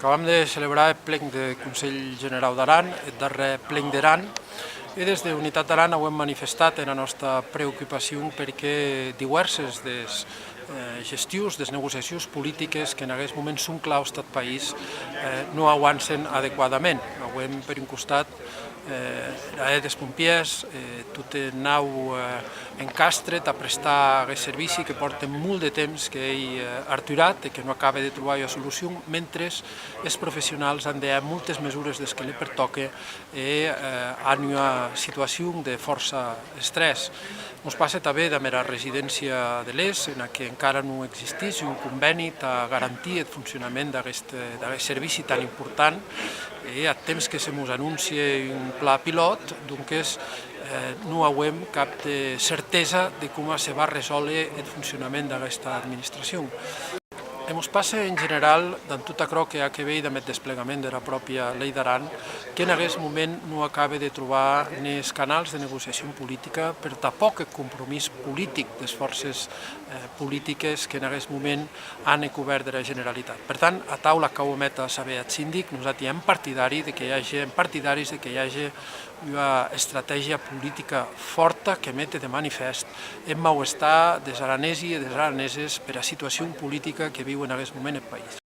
Acabam de celebrar el plenc del Consell Generau d'Aran, el darrer plenc d'Aran, i des de Unitat d'Aran hem manifestat la nostra preocupació perquè diverses des gestions, des negociacions polítiques que en aquest moment són claus tot país no avancen adequadament. Hem, per un costat, dels pompiers, tot el nau encastret a prestar aquest servici que porta molt de temps que ell ha aturat i que no acaba de trobar la solució, mentre els professionals han de moltes mesures des que li pertoca i han una situació de força estrès. Ens passa també amb la residència de l'ES, en què encara no existeix un conveni per garantir el funcionament d'aquest servici tan important i a temps que se ens anuncia un pla pilot, doncs no hem cap certesa de com se va resoldre el funcionament d'aquesta administració. Ens passa en general, en tot això que ha a veure amb el desplegament de la pròpia llei d'Aran, que en aquest moment no acaba de trobar ni els canals de negociació política per tampoc el compromís polític de les forces polítiques que en aquest moment han cobert de la Generalitat. Per tant, a taula que ho emet a saber el síndic, nosaltres hem partidaris que hi hagi una estratègia política forta que mete de manifest el malestar dels aranesos i de les araneses per la situació política que viu en aquest moment el país.